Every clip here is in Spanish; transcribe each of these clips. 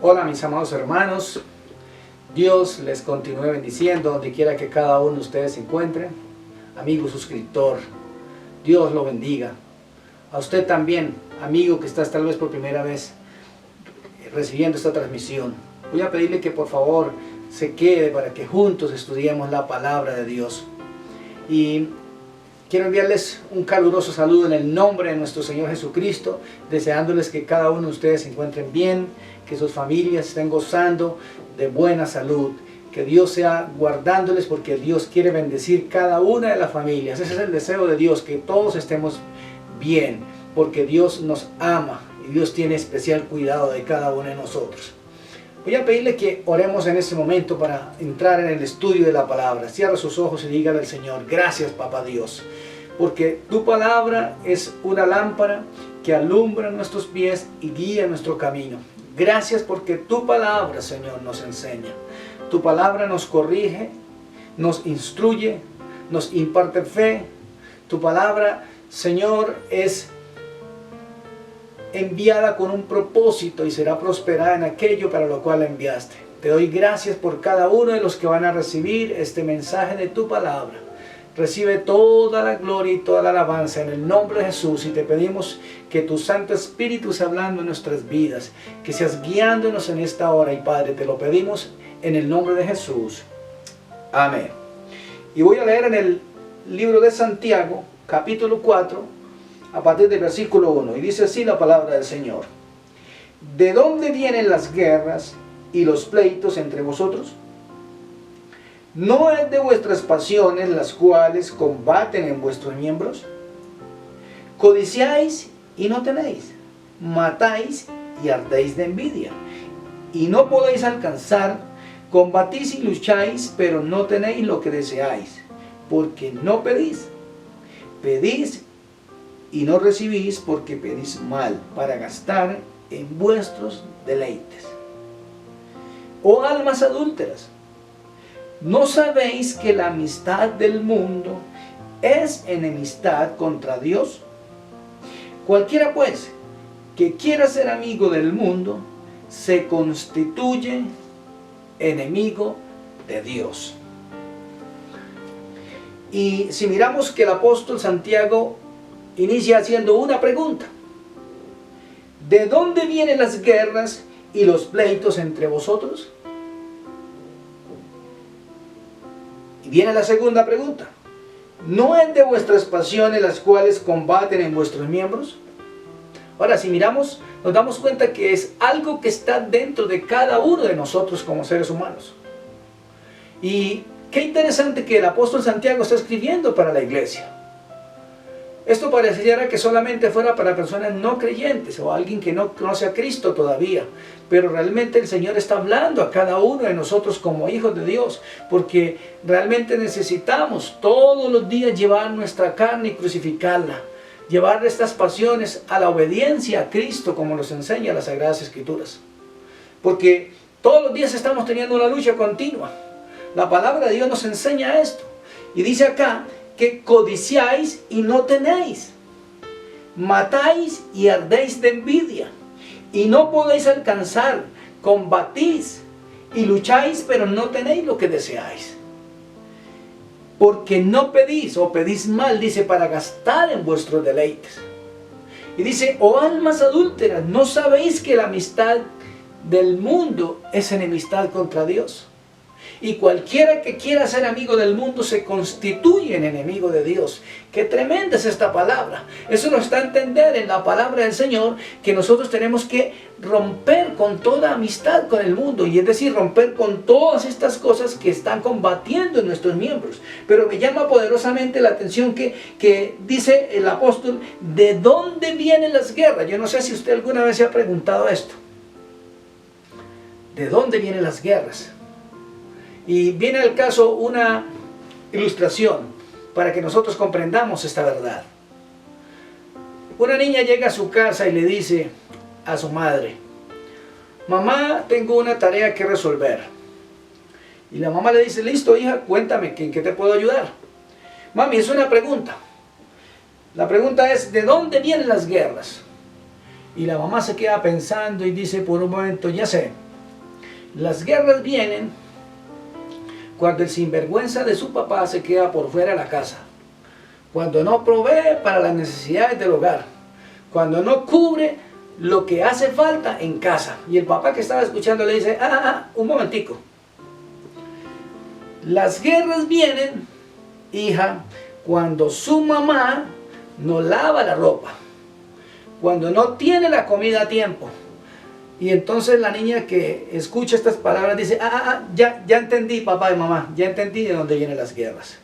Hola mis amados hermanos, Dios les continúe bendiciendo donde quiera que cada uno de ustedes se encuentren. Amigo suscriptor, Dios lo bendiga. A usted también, amigo que estás tal vez por primera vez recibiendo esta transmisión. Voy a pedirle que por favor se quede para que juntos estudiemos la palabra de Dios. Y quiero enviarles un caluroso saludo en el nombre de nuestro Señor Jesucristo, deseándoles que cada uno de ustedes se encuentren bien, que sus familias estén gozando de buena salud, que Dios sea guardándoles, porque Dios quiere bendecir cada una de las familias. Ese es el deseo de Dios, que todos estemos bien, porque Dios nos ama y Dios tiene especial cuidado de cada uno de nosotros. Voy a pedirle que oremos en este momento para entrar en el estudio de la palabra. Cierra sus ojos y dígale al Señor: gracias, Papá Dios, porque tu palabra es una lámpara que alumbra nuestros pies y guía nuestro camino. Gracias porque tu palabra, Señor, nos enseña. Tu palabra nos corrige, nos instruye, nos imparte fe. Tu palabra, Señor, es enviada con un propósito y será prosperada en aquello para lo cual la enviaste. Te doy gracias por cada uno de los que van a recibir este mensaje de tu palabra. Recibe toda la gloria y toda la alabanza en el nombre de Jesús, y te pedimos que tu Santo Espíritu sea hablando en nuestras vidas, que seas guiándonos en esta hora, y Padre, te lo pedimos en el nombre de Jesús. Amén. Y voy a leer en el libro de Santiago, capítulo 4, a partir del versículo 1, y dice así la palabra del Señor: ¿de dónde vienen las guerras y los pleitos entre vosotros? ¿No es de vuestras pasiones las cuales combaten en vuestros miembros? Codiciáis y no tenéis, matáis y ardéis de envidia, y no podéis alcanzar, combatís y lucháis, pero no tenéis lo que deseáis, porque no pedís. Pedís y no recibís, porque pedís mal, para gastar en vuestros deleites. Oh almas adúlteras, ¿no sabéis que la amistad del mundo es enemistad contra Dios? Cualquiera pues que quiera ser amigo del mundo se constituye enemigo de Dios. Y si miramos que el apóstol Santiago inicia haciendo una pregunta: ¿de dónde vienen las guerras y los pleitos entre vosotros? Y viene la segunda pregunta: ¿no es de vuestras pasiones las cuales combaten en vuestros miembros? Ahora, si miramos, nos damos cuenta que es algo que está dentro de cada uno de nosotros como seres humanos. Y qué interesante que el apóstol Santiago está escribiendo para la iglesia. Esto pareciera que solamente fuera para personas no creyentes o alguien que no conoce a Cristo todavía, pero realmente el Señor está hablando a cada uno de nosotros como hijos de Dios, porque realmente necesitamos todos los días llevar nuestra carne y crucificarla, llevar estas pasiones a la obediencia a Cristo, como nos enseña las Sagradas Escrituras, porque todos los días estamos teniendo una lucha continua. La palabra de Dios nos enseña esto, y dice acá que codiciáis y no tenéis, matáis y ardéis de envidia, y no podéis alcanzar, combatís y lucháis, pero no tenéis lo que deseáis, porque no pedís, o pedís mal, dice, para gastar en vuestros deleites. Y dice: oh almas adúlteras, ¿no sabéis que la amistad del mundo es enemistad contra Dios? Y cualquiera que quiera ser amigo del mundo se constituye en enemigo de Dios. ¡Qué tremenda es esta palabra! Eso nos da a entender en la palabra del Señor que nosotros tenemos que romper con toda amistad con el mundo, y es decir, romper con todas estas cosas que están combatiendo en nuestros miembros. Pero me llama poderosamente la atención que dice el apóstol: ¿de dónde vienen las guerras? Yo no sé si usted alguna vez se ha preguntado esto. ¿De dónde vienen las guerras? Y viene al caso una ilustración para que nosotros comprendamos esta verdad. Una niña llega a su casa y le dice a su madre: mamá, tengo una tarea que resolver. Y la mamá le dice: listo, hija, cuéntame, ¿en qué te puedo ayudar? Mami, es una pregunta. La pregunta es: ¿de dónde vienen las guerras? Y la mamá se queda pensando y dice por un momento: ya sé, Las guerras vienen cuando el sinvergüenza de su papá se queda por fuera de la casa, cuando no provee para las necesidades del hogar, cuando no cubre lo que hace falta en casa. Y el papá que estaba escuchando le dice, un momentico. Las guerras vienen, hija, cuando su mamá no lava la ropa, cuando no tiene la comida a tiempo. Y entonces la niña que escucha estas palabras dice, ya entendí, papá y mamá, ya entendí de dónde vienen las guerras.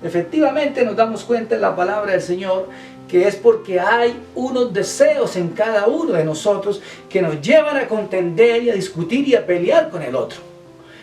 Efectivamente nos damos cuenta en la palabra del Señor que es porque hay unos deseos en cada uno de nosotros que nos llevan a contender y a discutir y a pelear con el otro.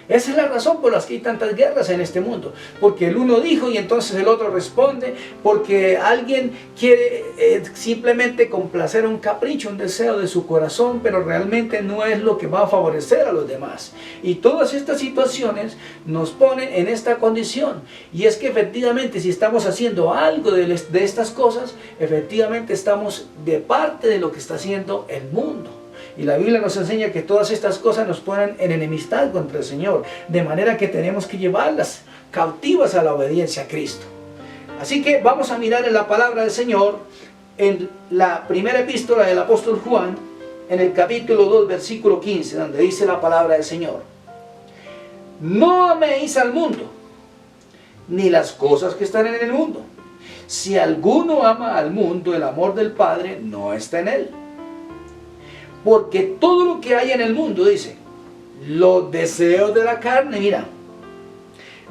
Esa es la razón por la que hay tantas guerras en este mundo. Porque el uno dijo y entonces el otro responde. Porque alguien quiere simplemente complacer un capricho, un deseo de su corazón, pero realmente no es lo que va a favorecer a los demás. Y todas estas situaciones nos ponen en esta condición. Y es que efectivamente si estamos haciendo algo de estas cosas, efectivamente estamos de parte de lo que está haciendo el mundo. Y la Biblia nos enseña que todas estas cosas nos ponen en enemistad contra el Señor, de manera que tenemos que llevarlas cautivas a la obediencia a Cristo. Así que vamos a mirar en la palabra del Señor, en la primera epístola del apóstol Juan, en el capítulo 2, versículo 15, donde dice la palabra del Señor. No améis al mundo, ni las cosas que están en el mundo. Si alguno ama al mundo, el amor del Padre no está en él. Porque todo lo que hay en el mundo, dice, los deseos de la carne, mira,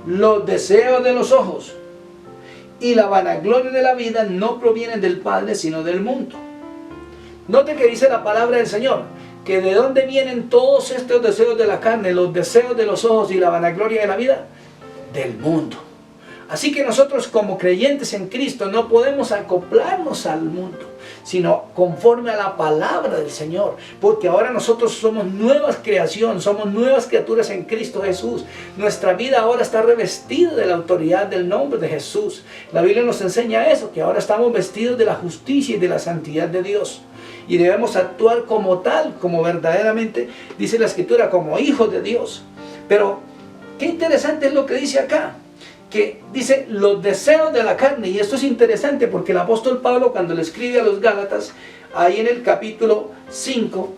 los deseos de los ojos y la vanagloria de la vida no provienen del Padre, sino del mundo. Note que dice la palabra del Señor, que de dónde vienen todos estos deseos de la carne, los deseos de los ojos y la vanagloria de la vida, del mundo. Así que nosotros como creyentes en Cristo no podemos acoplarnos al mundo, sino conforme a la palabra del Señor, porque ahora nosotros somos nuevas creación, somos nuevas criaturas en Cristo Jesús. Nuestra vida ahora está revestida de la autoridad del nombre de Jesús. La Biblia nos enseña eso, que ahora estamos vestidos de la justicia y de la santidad de Dios. Y debemos actuar como tal, como verdaderamente dice la Escritura, como hijos de Dios. Pero qué interesante es lo que dice acá, que dice los deseos de la carne. Y esto es interesante porque el apóstol Pablo, cuando le escribe a los Gálatas, ahí en el capítulo 5,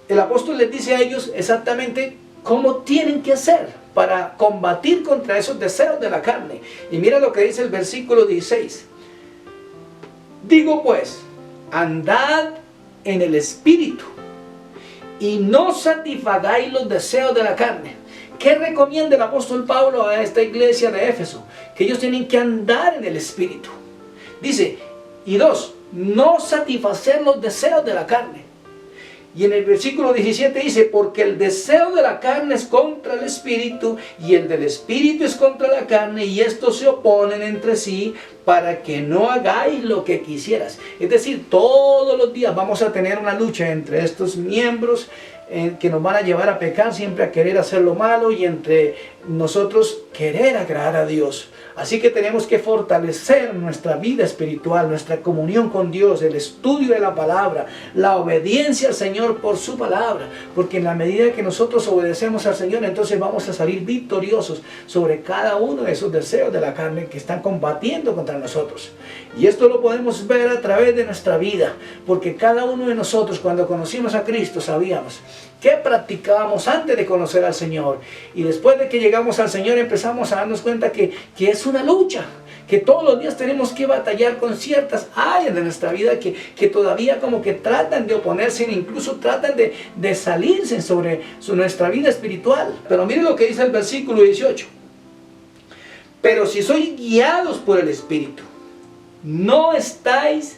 el apóstol les dice a ellos exactamente cómo tienen que hacer para combatir contra esos deseos de la carne. Y mira lo que dice el versículo 16. Digo pues, andad en el Espíritu y no satisfagáis los deseos de la carne. ¿Qué recomienda el apóstol Pablo a esta iglesia de Éfeso? Que ellos tienen que andar en el Espíritu. Dice, y 2, no satisfacer los deseos de la carne. Y en el versículo 17 dice, porque el deseo de la carne es contra el Espíritu, y el del Espíritu es contra la carne, y estos se oponen entre sí, para que no hagáis lo que quisieras. Es decir, todos los días vamos a tener una lucha entre estos miembros que nos van a llevar a pecar, siempre a querer hacer lo malo, y entre nosotros querer agradar a Dios. Así que tenemos que fortalecer nuestra vida espiritual, nuestra comunión con Dios, el estudio de la palabra, la obediencia al Señor por su palabra, porque en la medida que nosotros obedecemos al Señor, entonces vamos a salir victoriosos sobre cada uno de esos deseos de la carne que están combatiendo contra nosotros. Y esto lo podemos ver a través de nuestra vida, porque cada uno de nosotros, cuando conocimos a Cristo, sabíamos qué practicábamos antes de conocer al Señor, y después de que llegamos al Señor empezamos a darnos cuenta que es una lucha, que todos los días tenemos que batallar con ciertas áreas de nuestra vida que todavía como que tratan de oponerse, incluso tratan de salirse sobre nuestra vida espiritual. Pero mire lo que dice el versículo 18. Pero si sois guiados por el Espíritu, no estáis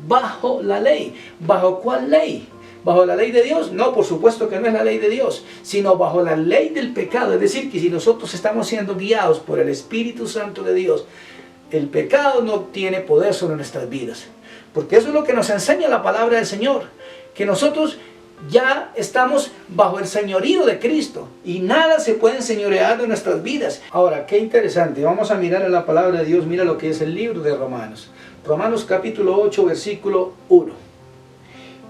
bajo la ley. ¿Bajo cuál ley? ¿Bajo la ley de Dios? No, por supuesto que no es la ley de Dios, sino bajo la ley del pecado. Es decir, que si nosotros estamos siendo guiados por el Espíritu Santo de Dios, el pecado no tiene poder sobre nuestras vidas. Porque eso es lo que nos enseña la palabra del Señor, que nosotros ya estamos bajo el señorío de Cristo y nada se puede enseñorear de nuestras vidas. Ahora, qué interesante, vamos a mirar en la palabra de Dios. Mira lo que es el libro de Romanos. Romanos capítulo 8, versículo 1.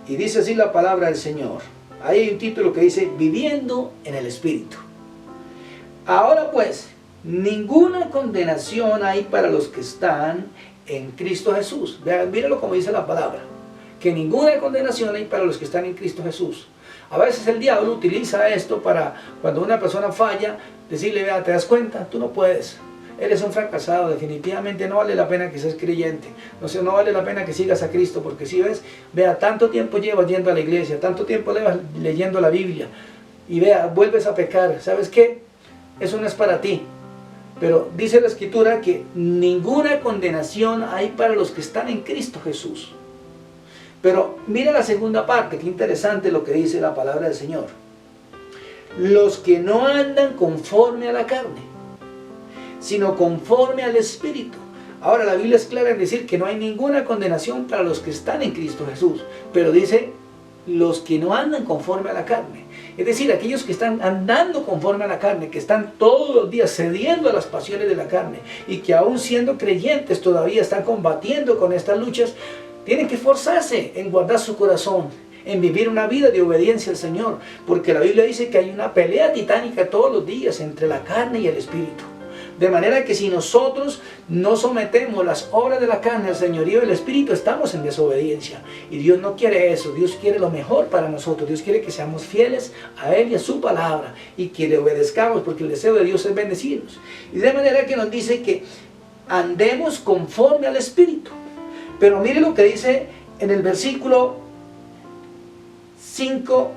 Y dice así la palabra del Señor. Ahí hay un título que dice Viviendo en el Espíritu. Ahora pues, ninguna condenación hay para los que están en Cristo Jesús. Vean, mírenlo como dice la palabra. Que ninguna condenación hay para los que están en Cristo Jesús. A veces el diablo utiliza esto para, cuando una persona falla, decirle, vea, ¿te das cuenta? Tú no puedes. Eres un fracasado, definitivamente no vale la pena que seas creyente. No vale la pena que sigas a Cristo, porque si ves, vea, tanto tiempo llevas yendo a la iglesia, tanto tiempo llevas leyendo la Biblia, y vea, vuelves a pecar. ¿Sabes qué? Eso no es para ti. Pero dice la Escritura que ninguna condenación hay para los que están en Cristo Jesús. Pero mira la segunda parte, qué interesante lo que dice la palabra del Señor. Los que no andan conforme a la carne, sino conforme al Espíritu. Ahora la Biblia es clara en decir que no hay ninguna condenación para los que están en Cristo Jesús. Pero dice, los que no andan conforme a la carne. Es decir, aquellos que están andando conforme a la carne, que están todos los días cediendo a las pasiones de la carne, y que aún siendo creyentes todavía están combatiendo con estas luchas, tienen que esforzarse en guardar su corazón, en vivir una vida de obediencia al Señor, porque la Biblia dice que hay una pelea titánica todos los días entre la carne y el Espíritu. De manera que si nosotros no sometemos las obras de la carne al señorío del Espíritu, estamos en desobediencia. Y Dios no quiere eso. Dios quiere lo mejor para nosotros. Dios quiere que seamos fieles a Él y a su palabra, y que le obedezcamos, porque el deseo de Dios es bendecirnos. Y de manera que nos dice que andemos conforme al Espíritu. Pero mire lo que dice en el versículo 5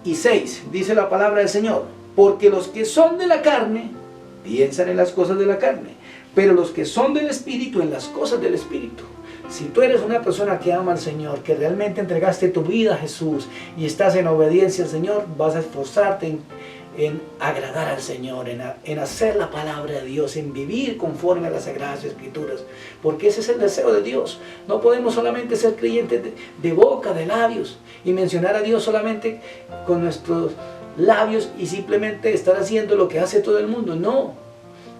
y 6. Dice la palabra del Señor. Porque los que son de la carne piensan en las cosas de la carne, pero los que son del Espíritu en las cosas del Espíritu. Si tú eres una persona que ama al Señor, que realmente entregaste tu vida a Jesús y estás en obediencia al Señor, vas a esforzarte en agradar al Señor, en hacer la palabra de Dios, en vivir conforme a las Sagradas Escrituras, porque ese es el deseo de Dios. No podemos solamente ser creyentes de boca, de labios, y mencionar a Dios solamente con nuestros labios y simplemente estar haciendo lo que hace todo el mundo. No,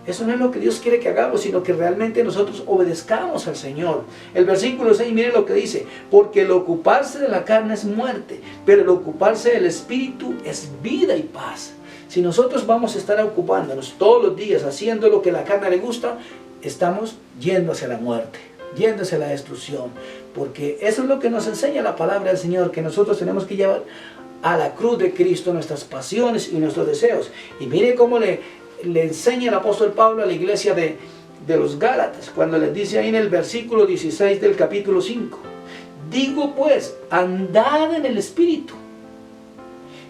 eso no es lo que Dios quiere que hagamos, sino que realmente nosotros obedezcamos al Señor. El versículo 6, miren lo que dice: porque el ocuparse de la carne es muerte, pero el ocuparse del Espíritu es vida y paz. Si nosotros vamos a estar ocupándonos todos los días haciendo lo que la carne le gusta, estamos yendo hacia la muerte, yendo hacia la destrucción, porque eso es lo que nos enseña la palabra del Señor, que nosotros tenemos que llevar a la cruz de Cristo nuestras pasiones y nuestros deseos. Y mire cómo le enseña el apóstol Pablo a la iglesia de los Gálatas, cuando les dice ahí en el versículo 16 del capítulo 5: digo pues, andad en el Espíritu.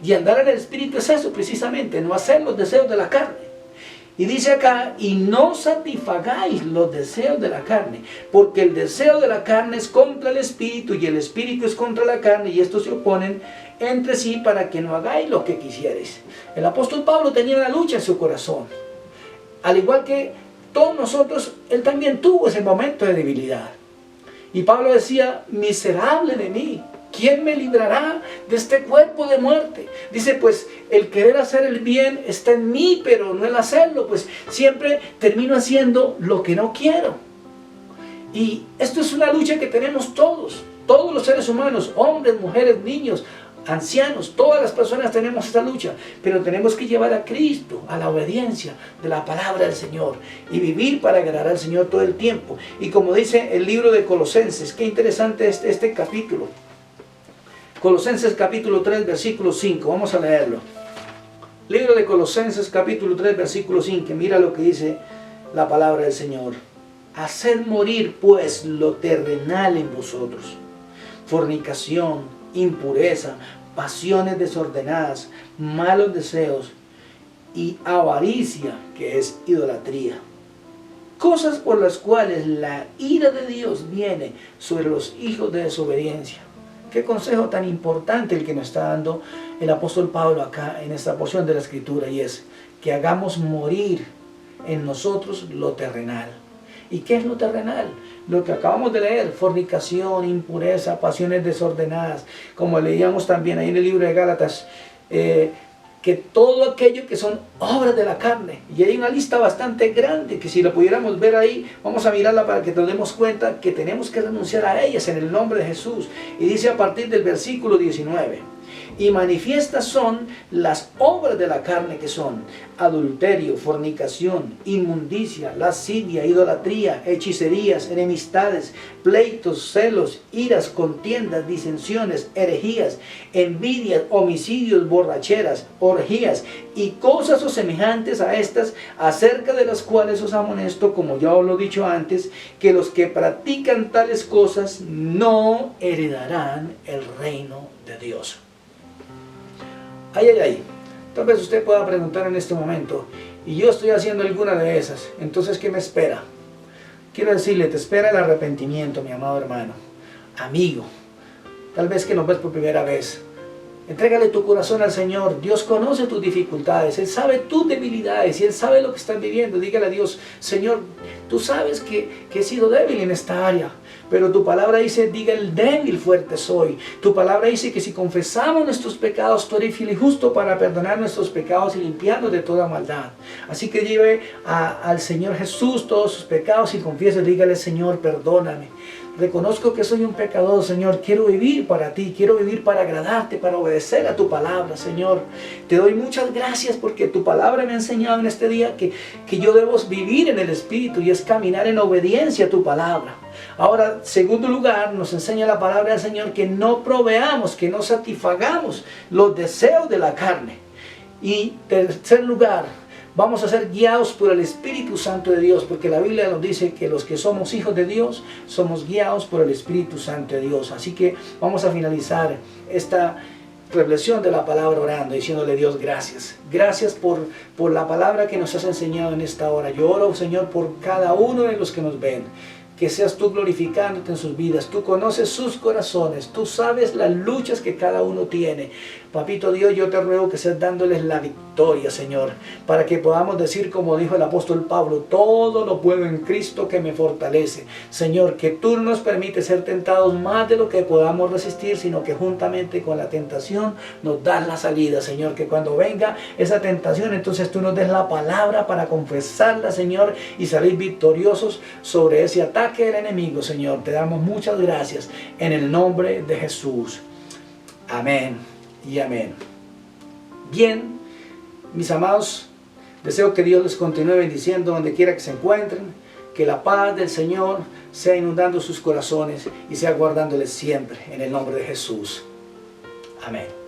Y andar en el Espíritu es eso precisamente, no hacer los deseos de la carne. Y dice acá, y no satisfagáis los deseos de la carne, porque el deseo de la carne es contra el Espíritu, y el Espíritu es contra la carne, y estos se oponen entre sí para que no hagáis lo que quisierais. El apóstol Pablo tenía una lucha en su corazón. Al igual que todos nosotros, él también tuvo ese momento de debilidad. Y Pablo decía, miserable de mí, ¿quién me librará de este cuerpo de muerte? Dice, pues el querer hacer el bien está en mí, pero no el hacerlo, pues siempre termino haciendo lo que no quiero. Y esto es una lucha que tenemos todos los seres humanos, hombres, mujeres, niños, ancianos, todas las personas tenemos esta lucha, pero tenemos que llevar a Cristo a la obediencia de la palabra del Señor y vivir para agradar al Señor todo el tiempo. Y como dice el libro de Colosenses, qué interesante este capítulo. Colosenses capítulo 3, versículo 5, vamos a leerlo. Libro de Colosenses capítulo 3, versículo 5, mira lo que dice la palabra del Señor. Haced morir pues lo terrenal en vosotros: fornicación, impureza, pasiones desordenadas, malos deseos y avaricia, que es idolatría. Cosas por las cuales la ira de Dios viene sobre los hijos de desobediencia. Qué consejo tan importante el que nos está dando el apóstol Pablo acá en esta porción de la Escritura, y es que hagamos morir en nosotros lo terrenal. ¿Y qué es lo terrenal? Lo que acabamos de leer: fornicación, impureza, pasiones desordenadas, como leíamos también ahí en el libro de Gálatas, que todo aquello que son obras de la carne. Y hay una lista bastante grande que si la pudiéramos ver ahí, vamos a mirarla para que nos demos cuenta que tenemos que renunciar a ellas en el nombre de Jesús. Y dice a partir del versículo 19: Y manifiestas son las obras de la carne, que son adulterio, fornicación, inmundicia, lascivia, idolatría, hechicerías, enemistades, pleitos, celos, iras, contiendas, disensiones, herejías, envidias, homicidios, borracheras, orgías y cosas o semejantes a estas, acerca de las cuales os amonesto, como ya os lo he dicho antes, que los que practican tales cosas no heredarán el reino de Dios. Ay, ay, ay. Tal vez usted pueda preguntar en este momento, y yo estoy haciendo alguna de esas, entonces ¿qué me espera? Quiero decirle, te espera el arrepentimiento, mi amado hermano, amigo, tal vez que nos ves por primera vez. Entrégale tu corazón al Señor. Dios conoce tus dificultades, Él sabe tus debilidades y Él sabe lo que estás viviendo. Dígale a Dios, Señor, tú sabes que he sido débil en esta área, pero tu palabra dice, diga el débil fuerte soy. Tu palabra dice que si confesamos nuestros pecados, tú eres fiel y justo para perdonar nuestros pecados y limpiarnos de toda maldad. Así que lleve al Señor Jesús todos sus pecados y confiese, dígale, Señor, perdóname. Reconozco que soy un pecador, Señor. Quiero vivir para ti, quiero vivir para agradarte, para obedecer a tu palabra, Señor. Te doy muchas gracias porque tu palabra me ha enseñado en este día que yo debo vivir en el Espíritu y es caminar en obediencia a tu palabra. Ahora, segundo lugar, nos enseña la palabra del Señor que no proveamos, que no satisfagamos los deseos de la carne. Y tercer lugar, vamos a ser guiados por el Espíritu Santo de Dios, porque la Biblia nos dice que los que somos hijos de Dios, somos guiados por el Espíritu Santo de Dios. Así que vamos a finalizar esta reflexión de la palabra orando, diciéndole, Dios, gracias. Gracias por la palabra que nos has enseñado en esta hora. Yo oro, Señor, por cada uno de los que nos ven. Que seas tú glorificándote en sus vidas. Tú conoces sus corazones. Tú sabes las luchas que cada uno tiene. Papito Dios, yo te ruego que seas dándoles la victoria, Señor. Para que podamos decir, como dijo el apóstol Pablo, todo lo puedo en Cristo que me fortalece. Señor, que tú no nos permites ser tentados más de lo que podamos resistir, sino que juntamente con la tentación nos das la salida, Señor. Que cuando venga esa tentación, entonces tú nos des la palabra para confesarla, Señor, y salir victoriosos sobre ese ataque del enemigo, Señor. Te damos muchas gracias en el nombre de Jesús. Amén y amén. Bien, mis amados, deseo que Dios les continúe bendiciendo donde quiera que se encuentren, que la paz del Señor sea inundando sus corazones y sea guardándoles siempre en el nombre de Jesús. Amén.